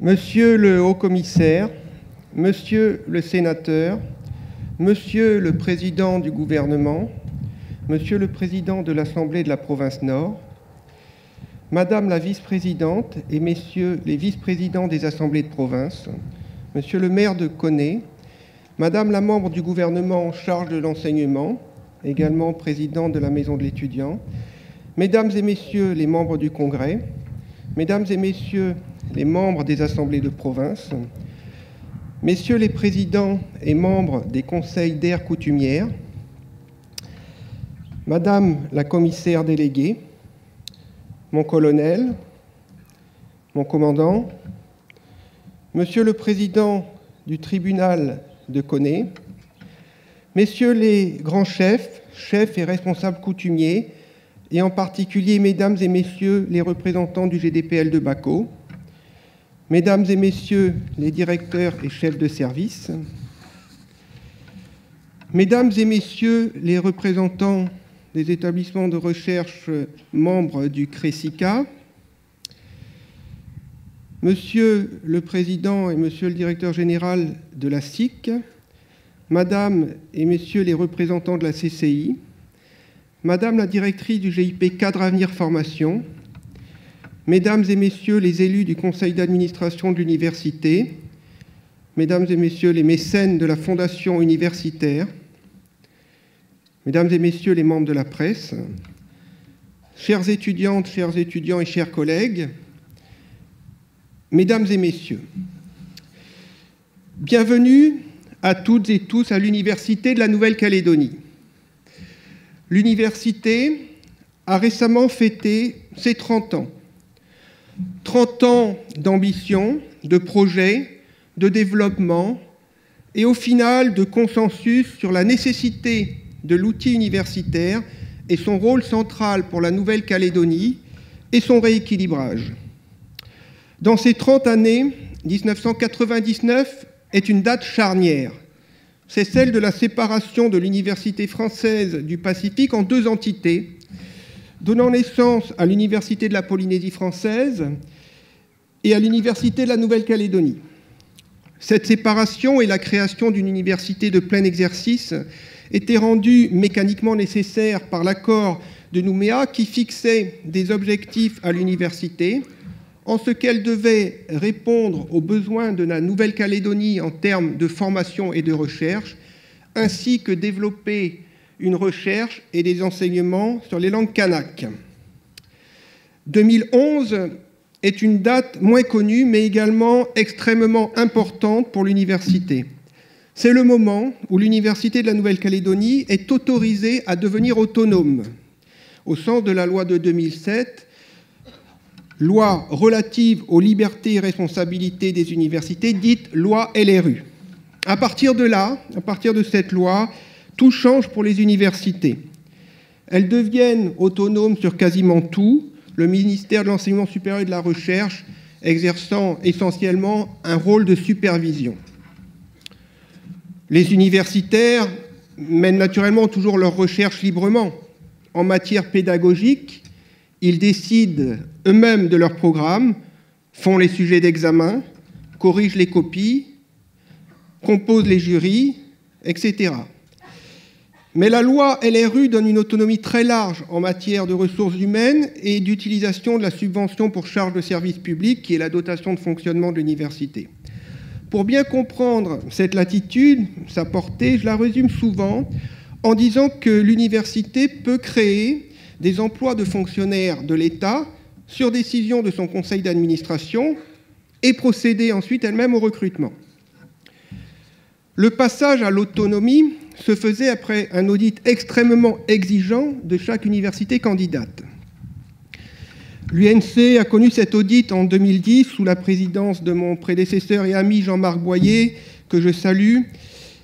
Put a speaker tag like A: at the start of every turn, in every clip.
A: Monsieur le Haut-Commissaire, Monsieur le Sénateur, Monsieur le Président du Gouvernement, Monsieur le Président de l'Assemblée de la Province Nord, Madame la Vice-Présidente et Messieurs les Vice-Présidents des Assemblées de Province, Monsieur le maire de Koné, Madame la membre du gouvernement en charge de l'enseignement, également présidente de la Maison de l'étudiant, Mesdames et Messieurs les membres du Congrès, Mesdames et Messieurs les membres des Assemblées de province, Messieurs les présidents et membres des conseils d'aires coutumières, Madame la commissaire déléguée, mon colonel, mon commandant, Monsieur le président du tribunal de Koné, Messieurs les grands chefs, chefs et responsables coutumiers, et en particulier Mesdames et Messieurs les représentants du GDPL de Bako, Mesdames et Messieurs les directeurs et chefs de service, Mesdames et Messieurs les représentants des établissements de recherche membres du CRESICA, Monsieur le Président et Monsieur le Directeur général de la SIC, Madame et Messieurs les représentants de la CCI, Madame la Directrice du GIP Cadre Avenir Formation, Mesdames et Messieurs les élus du Conseil d'administration de l'université, Mesdames et Messieurs les mécènes de la Fondation universitaire, Mesdames et Messieurs les membres de la presse, chères étudiantes, chers étudiants et chers collègues, Mesdames et Messieurs, bienvenue à toutes et tous à l'Université de la Nouvelle-Calédonie. L'université a récemment fêté ses 30 ans. 30 ans d'ambition, de projet, de développement et au final de consensus sur la nécessité de l'outil universitaire et son rôle central pour la Nouvelle-Calédonie et son rééquilibrage. Dans ces 30 années, 1999 est une date charnière. C'est celle de la séparation de l'Université française du Pacifique en deux entités, donnant naissance à l'Université de la Polynésie française et à l'Université de la Nouvelle-Calédonie. Cette séparation et la création d'une université de plein exercice étaient rendues mécaniquement nécessaires par l'accord de Nouméa qui fixait des objectifs à l'université en ce qu'elle devait répondre aux besoins de la Nouvelle-Calédonie en termes de formation et de recherche, ainsi que développer une recherche et des enseignements sur les langues kanaks. 2011 est une date moins connue, mais également extrêmement importante pour l'université. C'est le moment où l'Université de la Nouvelle-Calédonie est autorisée à devenir autonome, au sens de la loi de 2007, loi relative aux libertés et responsabilités des universités, dite loi LRU. À partir de là, à partir de cette loi, tout change pour les universités. Elles deviennent autonomes sur quasiment tout, le ministère de l'Enseignement supérieur et de la Recherche exerçant essentiellement un rôle de supervision. Les universitaires mènent naturellement toujours leurs recherches librement. En matière pédagogique, ils décident eux-mêmes de leur programme, font les sujets d'examen, corrigent les copies, composent les jurys, etc. Mais la loi LRU donne une autonomie très large en matière de ressources humaines et d'utilisation de la subvention pour charge de service public, qui est la dotation de fonctionnement de l'université. Pour bien comprendre cette latitude, sa portée, je la résume souvent en disant que l'université peut créer des emplois de fonctionnaires de l'État sur décision de son conseil d'administration et procéder ensuite elle-même au recrutement. Le passage à l'autonomie se faisait après un audit extrêmement exigeant de chaque université candidate. L'UNC a connu cet audit en 2010 sous la présidence de mon prédécesseur et ami Jean-Marc Boyer, que je salue.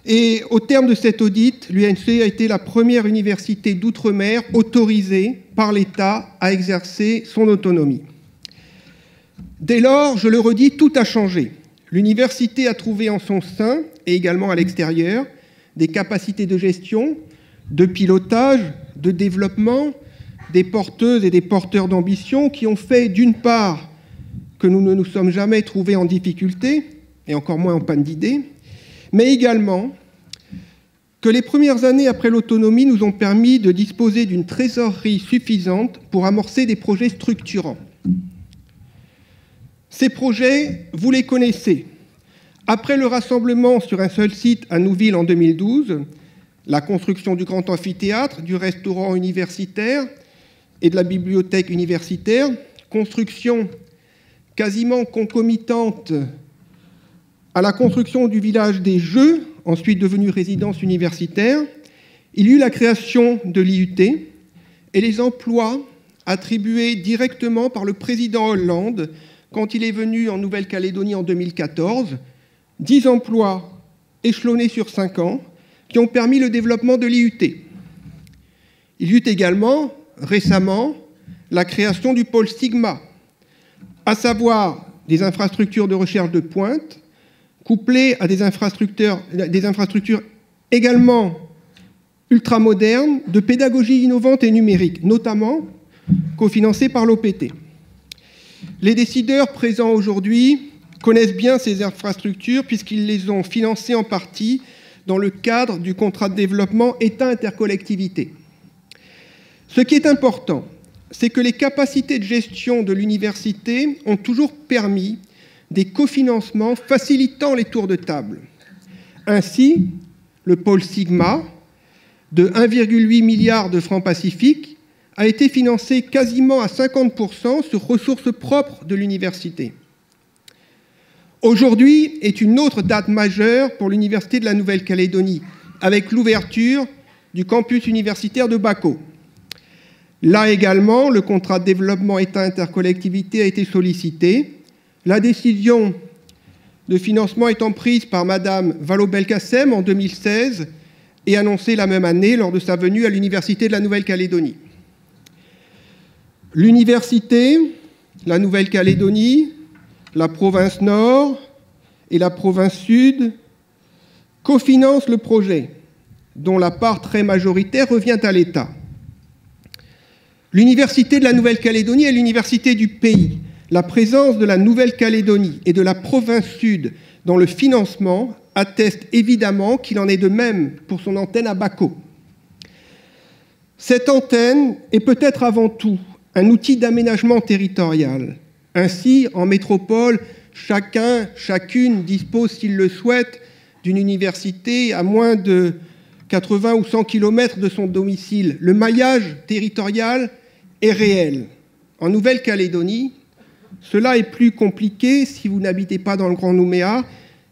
A: Et au terme de cet audit, l'UNC a été la première université d'outre-mer autorisée par l'État à exercer son autonomie. Dès lors, je le redis, tout a changé. L'université a trouvé en son sein, et également à l'extérieur, des capacités de gestion, de pilotage, de développement, des porteuses et des porteurs d'ambition qui ont fait, d'une part, que nous ne nous sommes jamais trouvés en difficulté, et encore moins en panne d'idées, mais également que les premières années après l'autonomie nous ont permis de disposer d'une trésorerie suffisante pour amorcer des projets structurants. Ces projets, vous les connaissez. Après le rassemblement sur un seul site à Nouville en 2012, la construction du grand amphithéâtre, du restaurant universitaire et de la bibliothèque universitaire, construction quasiment concomitante à la construction du village des Jeux, ensuite devenu résidence universitaire, il y eut la création de l'IUT et les emplois attribués directement par le président Hollande quand il est venu en Nouvelle-Calédonie en 2014, 10 emplois échelonnés sur 5 ans qui ont permis le développement de l'IUT. Il y eut également, récemment, la création du pôle Sigma, à savoir des infrastructures de recherche de pointe, couplées à des infrastructures également ultramodernes, de pédagogie innovante et numérique, notamment cofinancées par l'OPT. Les décideurs présents aujourd'hui connaissent bien ces infrastructures puisqu'ils les ont financées en partie dans le cadre du contrat de développement État-intercollectivité. Ce qui est important, c'est que les capacités de gestion de l'université ont toujours permis des cofinancements facilitant les tours de table. Ainsi, le pôle Sigma, de 1,8 milliard de francs pacifiques, a été financé quasiment à 50% sur ressources propres de l'université. Aujourd'hui est une autre date majeure pour l'Université de la Nouvelle-Calédonie, avec l'ouverture du campus universitaire de Bako. Là également, le contrat de développement État-intercollectivité a été sollicité. La décision de financement étant prise par Mme Vallaud-Belkacem en 2016 et annoncée la même année lors de sa venue à l'Université de la Nouvelle-Calédonie. L'Université, la Nouvelle-Calédonie, la province Nord et la province Sud cofinancent le projet, dont la part très majoritaire revient à l'État. L'Université de la Nouvelle-Calédonie est l'université du pays. La présence de la Nouvelle-Calédonie et de la province Sud dans le financement atteste évidemment qu'il en est de même pour son antenne à Bako. Cette antenne est peut-être avant tout un outil d'aménagement territorial. Ainsi, en métropole, chacune dispose, s'il le souhaite, d'une université à moins de 80 ou 100 km de son domicile. Le maillage territorial est réel. En Nouvelle-Calédonie, cela est plus compliqué si vous n'habitez pas dans le Grand Nouméa,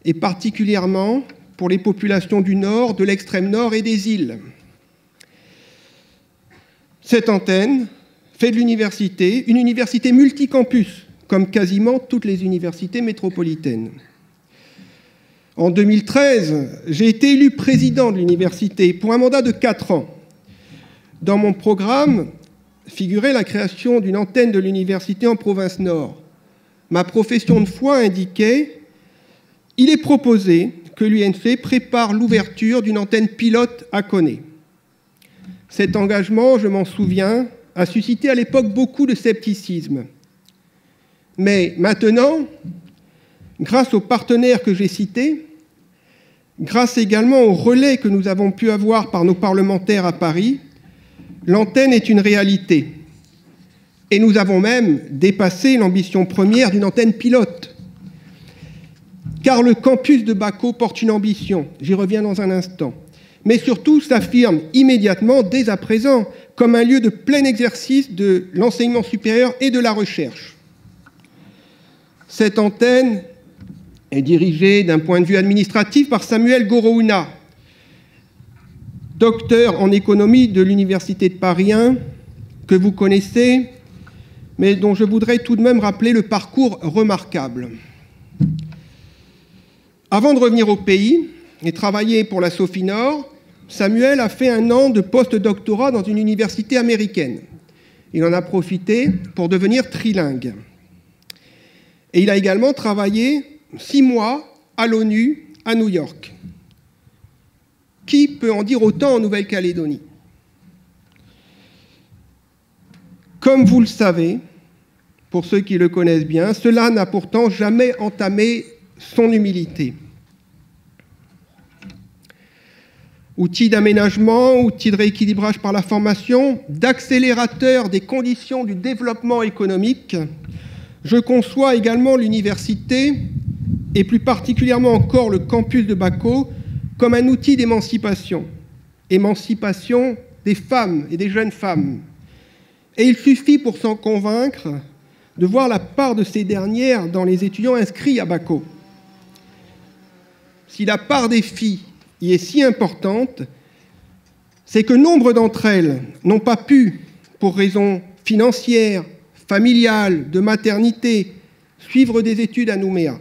A: et particulièrement pour les populations du Nord, de l'extrême Nord et des îles. Cette antenne fait de l'université une université multicampus, comme quasiment toutes les universités métropolitaines. En 2013, j'ai été élu président de l'université pour un mandat de 4 ans. Dans mon programme figurait la création d'une antenne de l'université en province Nord. Ma profession de foi indiquait « Il est proposé que l'UNC prépare l'ouverture d'une antenne pilote à Koné ». Cet engagement, je m'en souviens, a suscité à l'époque beaucoup de scepticisme. Mais maintenant, grâce aux partenaires que j'ai cités, grâce également au relais que nous avons pu avoir par nos parlementaires à Paris, l'antenne est une réalité. Et nous avons même dépassé l'ambition première d'une antenne pilote. Car le campus de Bako porte une ambition, j'y reviens dans un instant, mais surtout s'affirme immédiatement, dès à présent, comme un lieu de plein exercice de l'enseignement supérieur et de la recherche. Cette antenne est dirigée d'un point de vue administratif par Samuel Gorouna, docteur en économie de l'Université de Paris 1, que vous connaissez, mais dont je voudrais tout de même rappeler le parcours remarquable. Avant de revenir au pays et travailler pour la Sophie Nord, Samuel a fait 1 an de post-doctorat dans une université américaine. Il en a profité pour devenir trilingue. Et il a également travaillé 6 mois à l'ONU à New York. Qui peut en dire autant en Nouvelle-Calédonie? Comme vous le savez, pour ceux qui le connaissent bien. Cela n'a pourtant jamais entamé son humilité. Outil d'aménagement, outil de rééquilibrage par la formation, d'accélérateur des conditions du développement économique, je conçois également l'université, et plus particulièrement encore le campus de Baco, comme un outil d'émancipation. Émancipation des femmes et des jeunes femmes. Et il suffit pour s'en convaincre de voir la part de ces dernières dans les étudiants inscrits à Baco. Si la part des filles y est si importante, c'est que nombre d'entre elles n'ont pas pu, pour raisons financières, familiales, de maternité, suivre des études à Nouméa.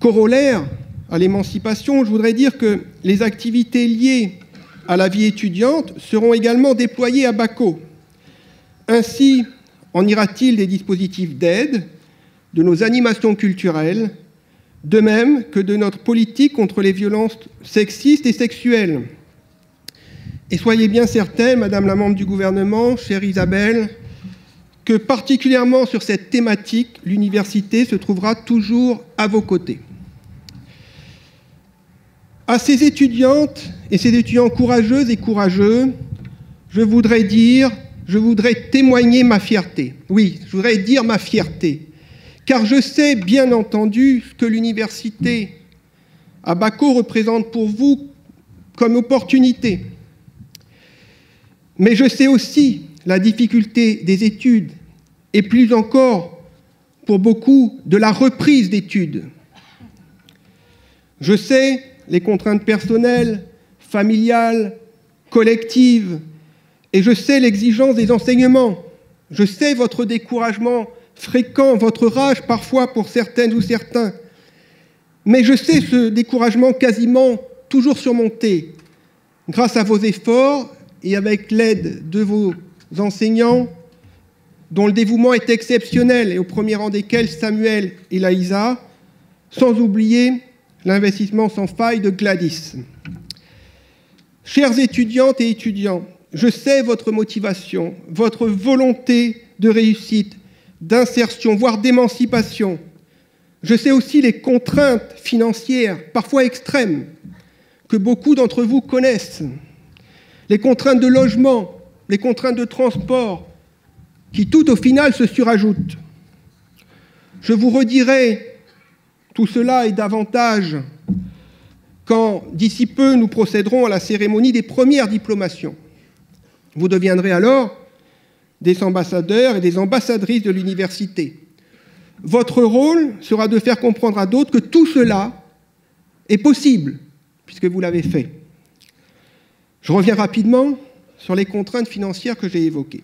A: Corollaire à l'émancipation, je voudrais dire que les activités liées à la vie étudiante seront également déployées à Baco. Ainsi en ira-t-il des dispositifs d'aide, de nos animations culturelles, de même que de notre politique contre les violences sexistes et sexuelles. Et soyez bien certaine, Madame la membre du gouvernement, chère Isabelle, que particulièrement sur cette thématique, l'université se trouvera toujours à vos côtés. À ces étudiantes et ces étudiants courageuses et courageux, je voudrais témoigner ma fierté. Oui, je voudrais dire ma fierté. Car je sais, bien entendu, ce que l'université à Baco représente pour vous comme opportunité. Mais je sais aussi la difficulté des études, et plus encore, pour beaucoup, de la reprise d'études. Je sais les contraintes personnelles, familiales, collectives, et je sais l'exigence des enseignements. Je sais votre découragement fréquent, votre rage parfois pour certaines ou certains. Mais je sais ce découragement quasiment toujours surmonté grâce à vos efforts et avec l'aide de vos enseignants dont le dévouement est exceptionnel et au premier rang desquels Samuel et Laïsa, sans oublier l'investissement sans faille de Gladys. Chères étudiantes et étudiants, je sais votre motivation, votre volonté de réussite, d'insertion, voire d'émancipation. Je sais aussi les contraintes financières, parfois extrêmes, que beaucoup d'entre vous connaissent. Les contraintes de logement, les contraintes de transport, qui tout au final se surajoutent. Je vous redirai tout cela et davantage quand, d'ici peu, nous procéderons à la cérémonie des premières diplomations. Vous deviendrez alors des ambassadeurs et des ambassadrices de l'université. Votre rôle sera de faire comprendre à d'autres que tout cela est possible, puisque vous l'avez fait. Je reviens rapidement sur les contraintes financières que j'ai évoquées.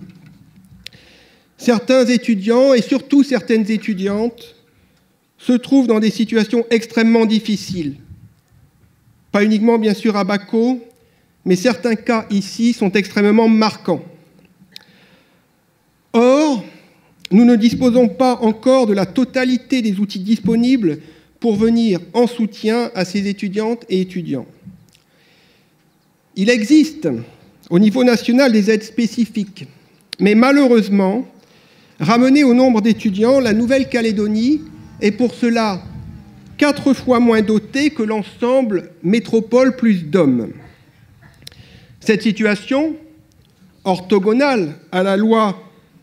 A: Certains étudiants, et surtout certaines étudiantes, se trouvent dans des situations extrêmement difficiles. Pas uniquement, bien sûr, à Baco, mais certains cas ici sont extrêmement marquants. Or, nous ne disposons pas encore de la totalité des outils disponibles pour venir en soutien à ces étudiantes et étudiants. Il existe au niveau national des aides spécifiques, mais malheureusement, ramenée au nombre d'étudiants, la Nouvelle-Calédonie est pour cela 4 fois moins dotée que l'ensemble métropole plus DOM. Cette situation, orthogonale à la loi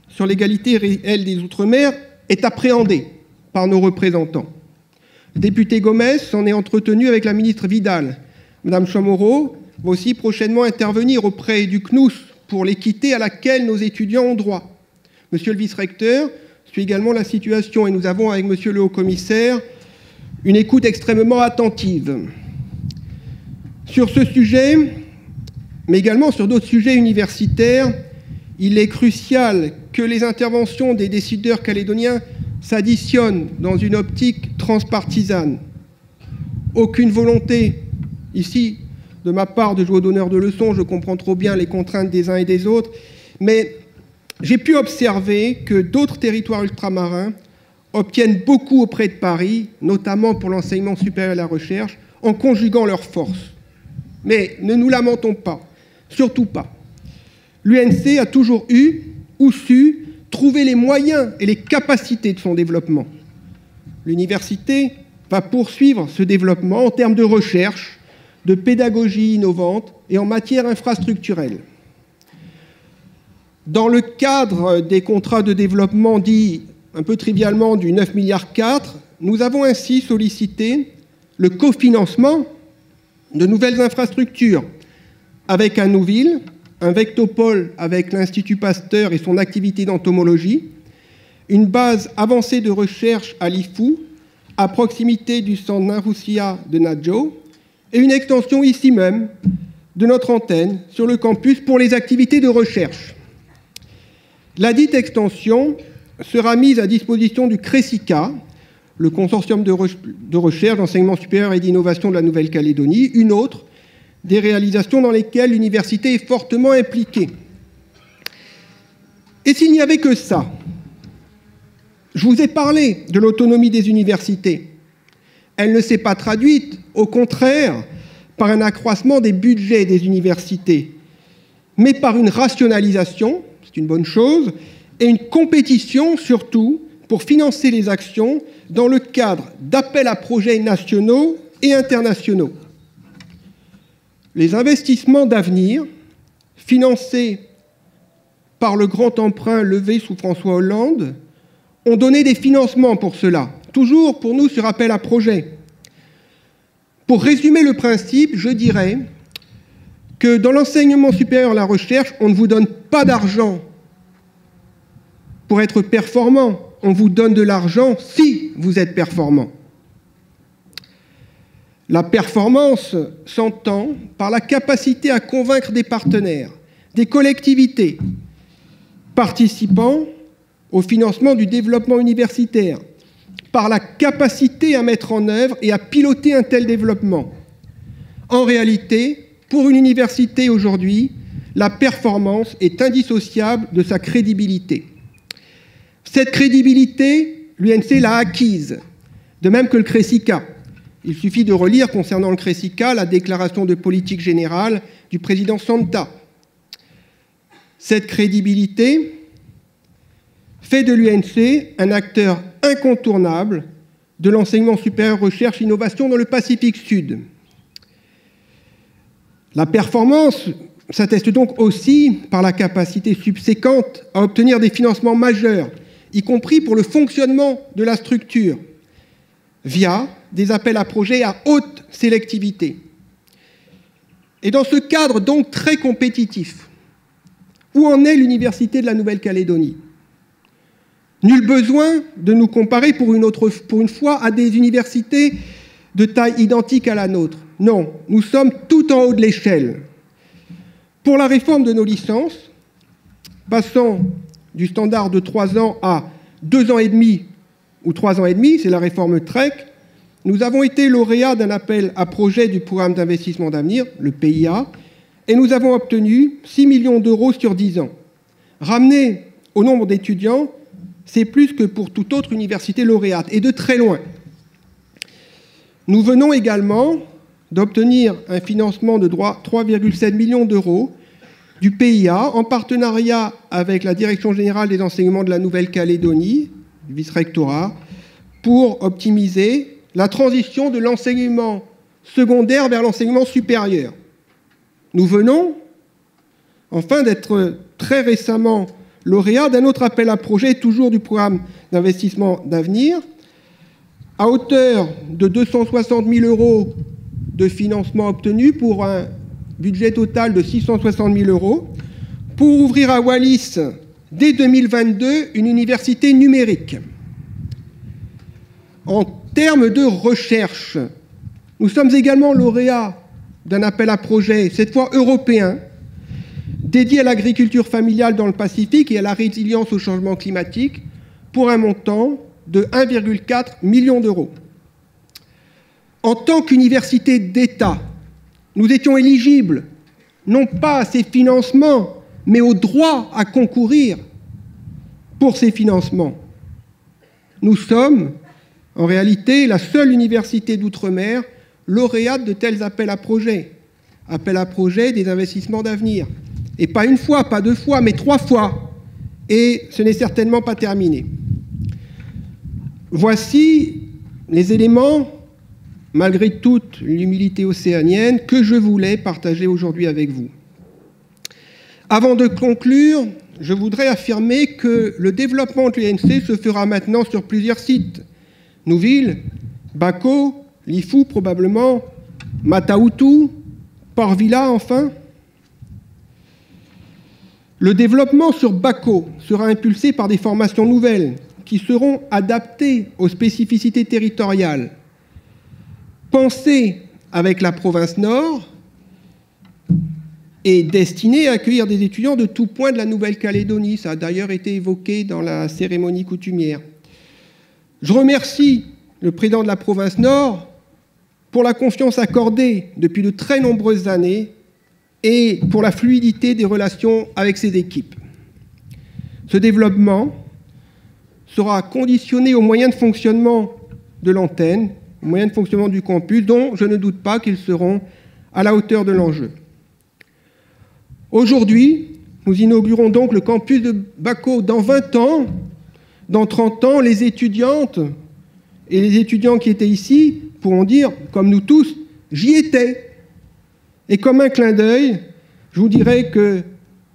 A: sur l'égalité réelle des Outre-mer, est appréhendée par nos représentants. Le député Gomez s'en est entretenu avec la ministre Vidal. Madame Chamorro va aussi prochainement intervenir auprès du CNUS pour l'équité à laquelle nos étudiants ont droit. Monsieur le vice-recteur suit également la situation et nous avons avec monsieur le haut-commissaire une écoute extrêmement attentive. Sur ce sujet, mais également sur d'autres sujets universitaires, il est crucial que les interventions des décideurs calédoniens s'additionnent dans une optique transpartisane. Aucune volonté, ici, de ma part, de jouer au donneur de leçons, je comprends trop bien les contraintes des uns et des autres, mais j'ai pu observer que d'autres territoires ultramarins obtiennent beaucoup auprès de Paris, notamment pour l'enseignement supérieur et la recherche, en conjuguant leurs forces. Mais ne nous lamentons pas, surtout pas. L'UNC a toujours eu ou su trouver les moyens et les capacités de son développement. L'université va poursuivre ce développement en termes de recherche, de pédagogie innovante et en matière infrastructurelle. Dans le cadre des contrats de développement dits un peu trivialement du 9,4 milliards, nous avons ainsi sollicité le cofinancement de nouvelles infrastructures avec un Nouville, un Vectopole avec l'Institut Pasteur et son activité d'entomologie, une base avancée de recherche à l'IFU, à proximité du centre Naroussia de Nadjo, et une extension ici même de notre antenne sur le campus pour les activités de recherche. La dite extension sera mise à disposition du CRESICA, le consortium de recherche, d'enseignement supérieur et d'innovation de la Nouvelle-Calédonie, une autre des réalisations dans lesquelles l'université est fortement impliquée. Et s'il n'y avait que ça, je vous ai parlé de l'autonomie des universités. Elle ne s'est pas traduite, au contraire, par un accroissement des budgets des universités, mais par une rationalisation, c'est une bonne chose, et une compétition surtout pour financer les actions dans le cadre d'appels à projets nationaux et internationaux. Les investissements d'avenir, financés par le grand emprunt levé sous François Hollande, ont donné des financements pour cela, toujours pour nous sur appel à projets. Pour résumer le principe, je dirais que dans l'enseignement supérieur et la recherche, on ne vous donne pas d'argent pour être performant, on vous donne de l'argent si vous êtes performant. La performance s'entend par la capacité à convaincre des partenaires, des collectivités, participant au financement du développement universitaire, par la capacité à mettre en œuvre et à piloter un tel développement. En réalité, pour une université aujourd'hui, la performance est indissociable de sa crédibilité. Cette crédibilité, l'UNC l'a acquise, de même que le CRESICA. Il suffit de relire concernant le CRESICA la déclaration de politique générale du président Santa. Cette crédibilité fait de l'UNC un acteur incontournable de l'enseignement supérieur, recherche, innovation dans le Pacifique Sud. La performance s'atteste donc aussi par la capacité subséquente à obtenir des financements majeurs, y compris pour le fonctionnement de la structure, via des appels à projets à haute sélectivité. Et dans ce cadre donc très compétitif, où en est l'Université de la Nouvelle-Calédonie ? Nul besoin de nous comparer pour une fois à des universités de taille identique à la nôtre. Non, nous sommes tout en haut de l'échelle. Pour la réforme de nos licences, passant du standard de 3 ans à 2 ans et demi ou 3 ans et demi, c'est la réforme TREC, nous avons été lauréats d'un appel à projet du programme d'investissement d'avenir, le PIA, et nous avons obtenu 6 millions d'euros sur 10 ans. Ramené au nombre d'étudiants, c'est plus que pour toute autre université lauréate, et de très loin. Nous venons également d'obtenir un financement de 3,7 millions d'euros du PIA en partenariat avec la Direction générale des enseignements de la Nouvelle-Calédonie, du vice-rectorat, pour optimiser la transition de l'enseignement secondaire vers l'enseignement supérieur. Nous venons enfin d'être très récemment lauréats d'un autre appel à projet, toujours du programme d'investissement d'avenir, à hauteur de 260 000 euros de financement obtenu pour un budget total de 660 000 euros, pour ouvrir à Wallis, dès 2022, une université numérique. En termes de recherche, nous sommes également lauréats d'un appel à projet, cette fois européen, dédié à l'agriculture familiale dans le Pacifique et à la résilience au changement climatique, pour un montant de 1,4 million d'euros. En tant qu'université d'État, nous étions éligibles, non pas à ces financements, mais au droit à concourir pour ces financements. Nous sommes, en réalité, la seule université d'outre-mer lauréate de tels appels à projets des investissements d'avenir. Et pas une fois, pas 2 fois, mais 3 fois. et ce n'est certainement pas terminé. Voici les éléments, malgré toute l'humilité océanienne, que je voulais partager aujourd'hui avec vous. Avant de conclure, je voudrais affirmer que le développement de l'INC se fera maintenant sur plusieurs sites. Nouville, Bako, Lifou probablement, Mataoutou, Port-Vila enfin. Le développement sur Bako sera impulsé par des formations nouvelles qui seront adaptées aux spécificités territoriales, pensées avec la province Nord et destinées à accueillir des étudiants de tout point de la Nouvelle-Calédonie. Ça a d'ailleurs été évoqué dans la cérémonie coutumière. Je remercie le président de la province Nord pour la confiance accordée depuis de très nombreuses années et pour la fluidité des relations avec ses équipes. Ce développement sera conditionné aux moyens de fonctionnement de l'antenne, aux moyens de fonctionnement du campus, dont je ne doute pas qu'ils seront à la hauteur de l'enjeu. Aujourd'hui, nous inaugurons donc le campus de Bako. Dans 20 ans, dans 30 ans, les étudiantes et les étudiants qui étaient ici pourront dire, comme nous tous, « j'y étais ». Et comme un clin d'œil, je vous dirai que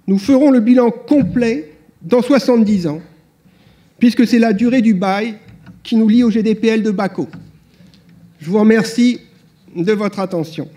A: nous ferons le bilan complet dans 70 ans, puisque c'est la durée du bail qui nous lie au GDPL de Bako. Je vous remercie de votre attention.